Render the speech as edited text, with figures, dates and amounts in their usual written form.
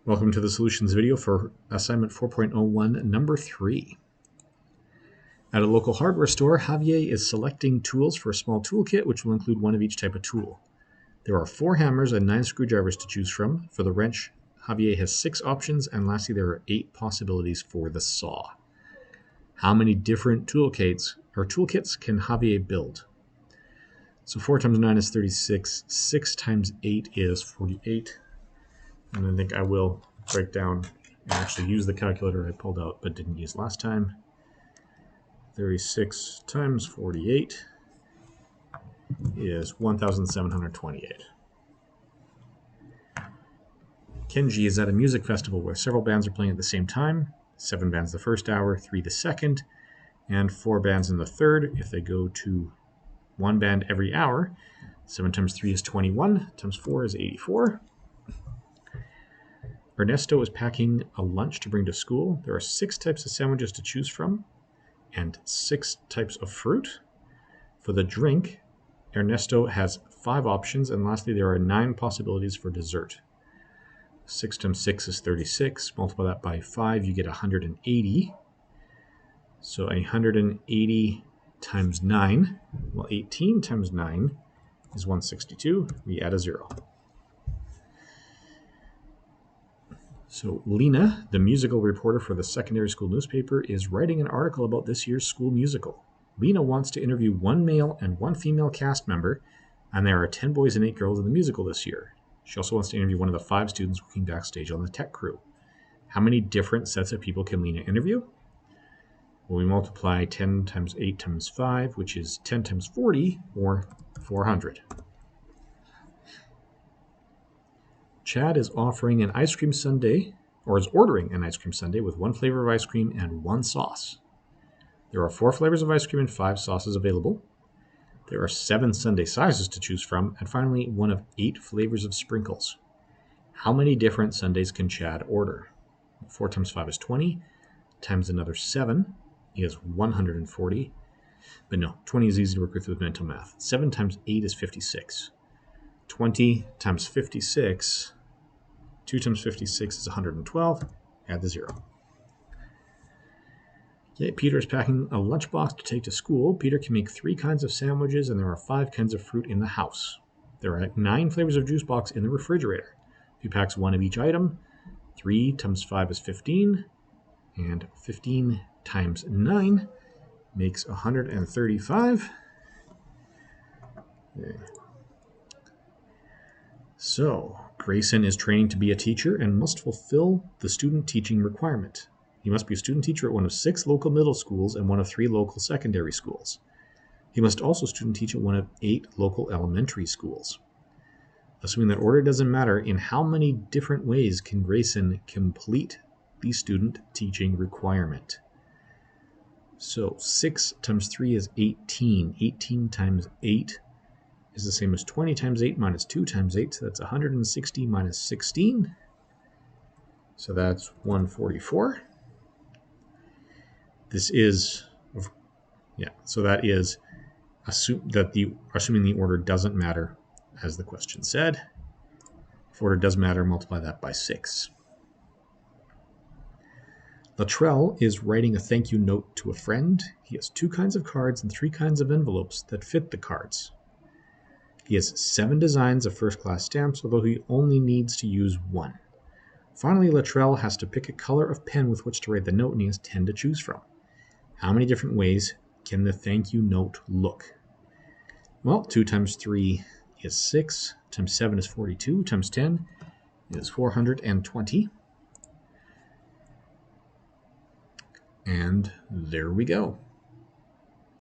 Welcome to the solutions video for assignment 4.01, number 3. At a local hardware store, Javier is selecting tools for a small toolkit, which will include one of each type of tool. There are 4 hammers and 9 screwdrivers to choose from. For the wrench, Javier has 6 options, and lastly, there are 8 possibilities for the saw. How many different toolkits can Javier build? So 4 times 9 is 36, 6 times 8 is 48. And I think I will break down and actually use the calculator I pulled out but didn't use last time. 36 times 48 is 1,728. Kenji is at a music festival where several bands are playing at the same time. 7 bands the first hour, 3 the second, and 4 bands in the third. If they go to 1 band every hour, 7 times 3 is 21, times 4 is 84. Ernesto is packing a lunch to bring to school. There are 6 types of sandwiches to choose from and 6 types of fruit. For the drink, Ernesto has 5 options, and lastly, there are 9 possibilities for dessert. 6 times 6 is 36. Multiply that by 5, you get 180. So 180 times 9, well, 18 times 9 is 162. We add a 0. So Lena, the musical reporter for the secondary school newspaper, is writing an article about this year's school musical. Lena wants to interview 1 male and 1 female cast member, and there are 10 boys and 8 girls in the musical this year. She also wants to interview one of the 5 students working backstage on the tech crew. How many different sets of people can Lena interview? Well, we multiply 10 times 8 times 5, which is 10 times 40, or 400. Chad is offering an ice cream sundae, or is ordering an ice cream sundae with 1 flavor of ice cream and 1 sauce. There are 4 flavors of ice cream and 5 sauces available. There are 7 sundae sizes to choose from, and finally, 1 of 8 flavors of sprinkles. How many different sundaes can Chad order? 4 times 5 is 20, times another 7 is 140. But no, 20 is easy to work with mental math. 7 times 8 is 56. 20 times 56, 2 times 56 is 112, add the 0. Okay, Peter is packing a lunchbox to take to school. Peter can make 3 kinds of sandwiches, and there are 5 kinds of fruit in the house. There are 9 flavors of juice box in the refrigerator. He packs 1 of each item. 3 times 5 is 15, and 15 times 9 makes 135. Okay. So, Grayson is training to be a teacher and must fulfill the student teaching requirement. He must be a student teacher at one of 6 local middle schools and one of 3 local secondary schools. He must also student teach at one of 8 local elementary schools. Assuming that order doesn't matter, in how many different ways can Grayson complete the student teaching requirement? So 6 times 3 is 18. 18 times 8 is the same as 20 times 8 minus 2 times 8, so that's 160 minus 16. So that's 144. This is, so that is assuming the order doesn't matter, as the question said. If order does matter, multiply that by 6. Latrell is writing a thank you note to a friend. He has 2 kinds of cards and 3 kinds of envelopes that fit the cards. He has 7 designs of first-class stamps, although he only needs to use 1. Finally, Latrell has to pick a color of pen with which to write the note, and he has 10 to choose from. How many different ways can the thank you note look? Well, 2 times 3 is 6, times 7 is 42, times 10 is 420. And there we go.